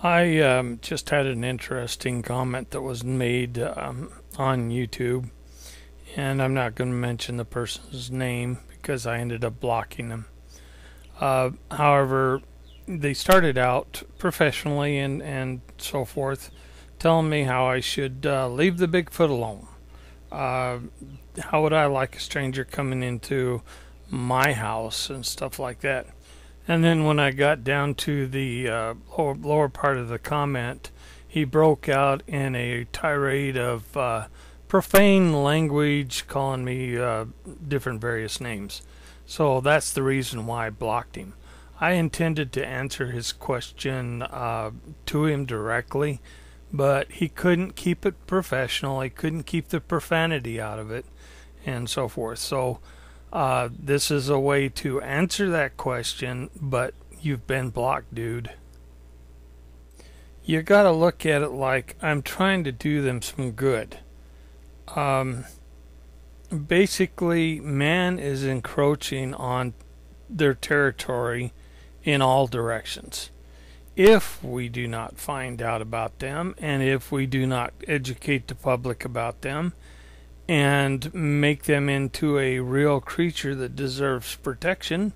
I just had an interesting comment that was made on YouTube, and I'm not going to mention the person's name because I ended up blocking them. However, they started out professionally and so forth, telling me how I should leave the Bigfoot alone. Uh, how would I like a stranger coming into my house and stuff like that? And then when I got down to the lower part of the comment, he broke out in a tirade of profane language, calling me different various names. So that's the reason why I blocked him. I intended to answer his question to him directly, but he couldn't keep it professional. He couldn't keep the profanity out of it, and so forth. So this is a way to answer that question, but you've been blocked, dude. You gotta look at it like I'm trying to do them some good. Um, Basically, man is encroaching on their territory in all directions. If we do not find out about them, and if we do not educate the public about them, and make them into a real creature that deserves protection,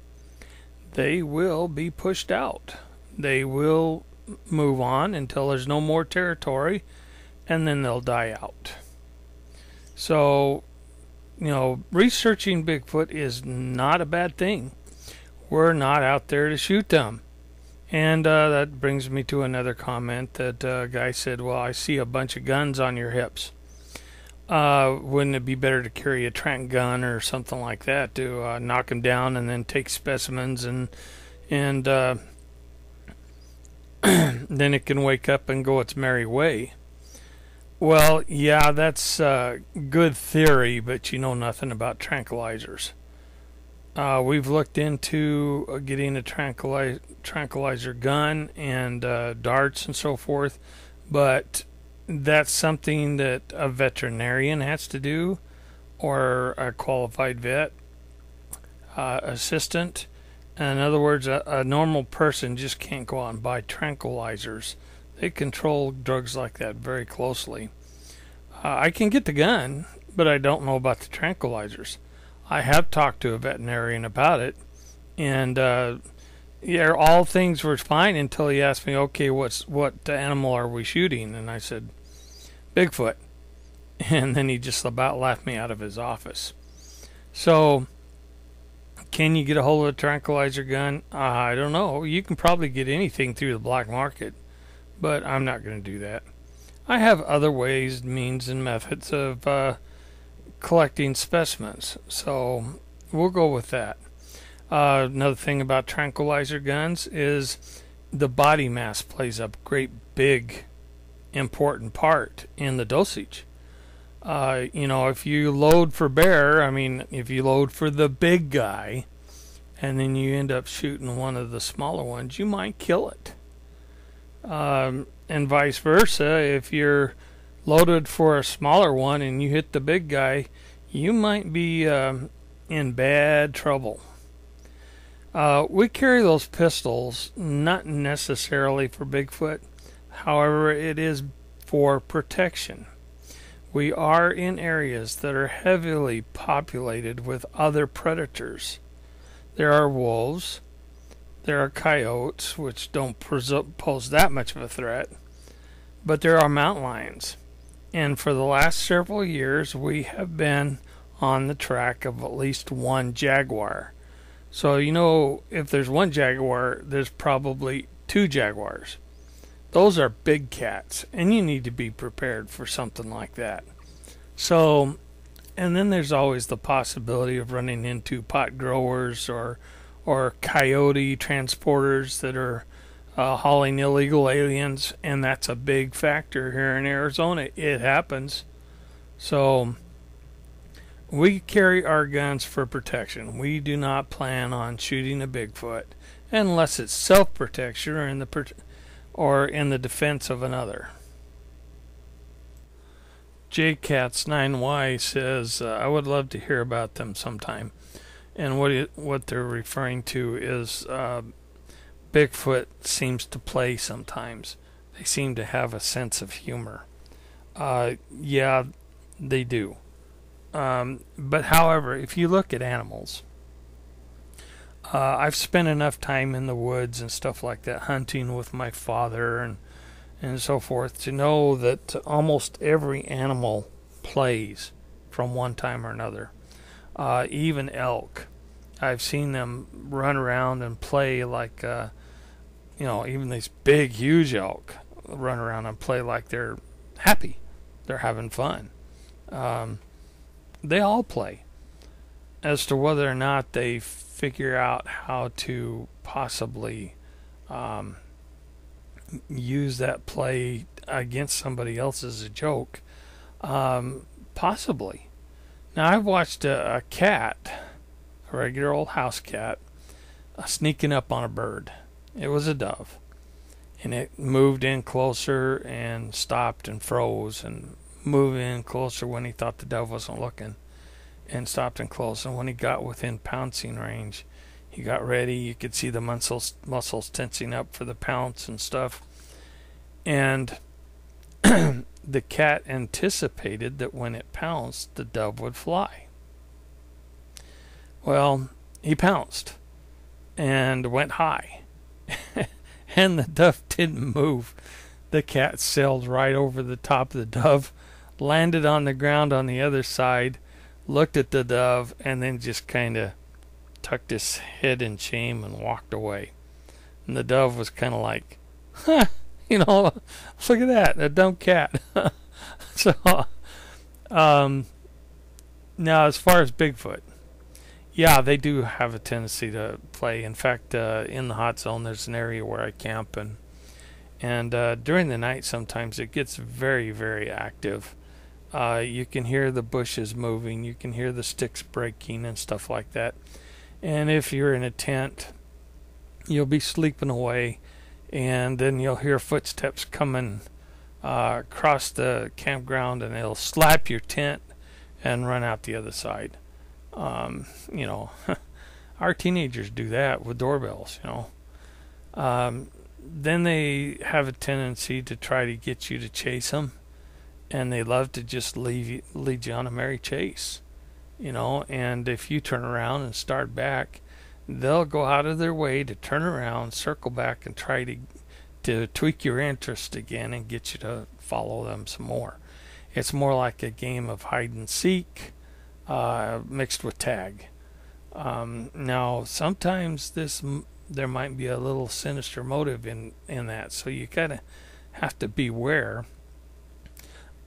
they will be pushed out. They will move on until there's no more territory, and then they'll die out. So, researching Bigfoot is not a bad thing. We're not out there to shoot them. And that brings me to another comment that a guy said, well, I see a bunch of guns on your hips. Wouldn't it be better to carry a trank gun or something like that to knock them down and then take specimens and then it can wake up and go its merry way? Well, yeah, that's good theory, but you know nothing about tranquilizers. We've looked into getting a tranquilizer gun and darts and so forth, but that's something that a veterinarian has to do, or a qualified vet assistant. In other words, a normal person just can't go out and buy tranquilizers. They control drugs like that very closely. I can get the gun, but I don't know about the tranquilizers. I have talked to a veterinarian about it, and yeah, all things were fine until he asked me, okay, what animal are we shooting? And I said, Bigfoot. And then he just about laughed me out of his office. So, can you get a hold of a tranquilizer gun? I don't know. You can probably get anything through the black market, but I'm not going to do that. I have other ways, means, and methods of collecting specimens, so we'll go with that. Another thing about tranquilizer guns is the body mass plays a great big important part in the dosage. If you load for bear, if you load for the big guy and then you end up shooting one of the smaller ones, you might kill it. And vice versa, if you're loaded for a smaller one and you hit the big guy, you might be in bad trouble. We carry those pistols not necessarily for Bigfoot. However, it is for protection. We are in areas that are heavily populated with other predators. There are wolves. There are coyotes, which don't pose that much of a threat. But there are mountain lions. And for the last several years, we have been on the track of at least one jaguar. So, if there's one jaguar, there's probably two jaguars. Those are big cats, and you need to be prepared for something like that. So, and then there's always the possibility of running into pot growers or coyote transporters that are hauling illegal aliens, and that's a big factor here in Arizona. It happens. So, we carry our guns for protection. We do not plan on shooting a Bigfoot unless it's self-protection or in the defense of another. JCats9Y says, I would love to hear about them sometime. And what they're referring to is Bigfoot seems to play sometimes. They seem to have a sense of humor. Yeah, they do. But however, if you look at animals, I've spent enough time in the woods and stuff like that, hunting with my father and so forth, to know that almost every animal plays from one time or another. Even elk. I've seen them run around and play like, even these big, huge elk run around and play like they're happy. They're having fun. They all play. As to whether or not they figure out how to possibly use that play against somebody else as a joke, possibly. Now, I've watched a cat, a regular old house cat, sneaking up on a bird. It was a dove. And it moved in closer and stopped and froze and moved in closer when he thought the dove wasn't looking, and stopped and close. And when he got within pouncing range, he got ready. You could see the muscles tensing up for the pounce and stuff. And the cat anticipated that when it pounced, the dove would fly. Well, he pounced and went high. And the dove didn't move. The cat sailed right over the top of the dove, landed on the ground on the other side, looked at the dove, and then just kind of tucked his head in shame and walked away. And the dove was kind of like, huh, look at that, a dumb cat. So, now as far as Bigfoot, yeah, they do have a tendency to play. In fact, in the hot zone, there's an area where I camp, and during the night sometimes it gets very, very active. You can hear the bushes moving, you can hear the sticks breaking and stuff like that. And if you're in a tent, you'll be sleeping away, and then you'll hear footsteps coming across the campground, and it'll slap your tent and run out the other side. Our teenagers do that with doorbells, Then they have a tendency to try to get you to chase them, and they love to just lead you on a merry chase, and if you turn around and start back, they'll go out of their way to turn around, circle back, and try to tweak your interest again and get you to follow them some more. It's more like a game of hide and seek mixed with tag. Now, sometimes there might be a little sinister motive in that, so you kind of have to beware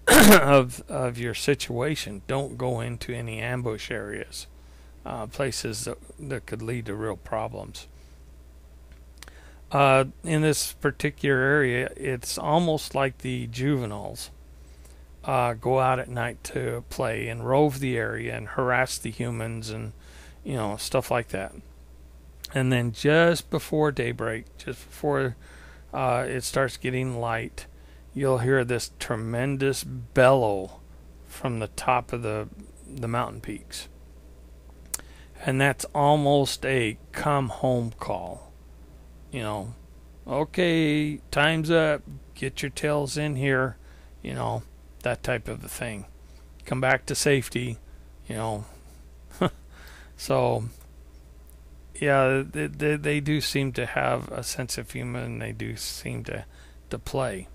of your situation. Don't go into any ambush areas, places that could lead to real problems. In this particular area, it's almost like the juveniles go out at night to play and rove the area and harass the humans and stuff like that. And then just before daybreak, just before it starts getting light, you'll hear this tremendous bellow from the top of the mountain peaks. And that's almost a come home call. Okay, time's up, get your tails in here, that type of a thing. Come back to safety, So, yeah, they do seem to have a sense of humor, and they do seem to play.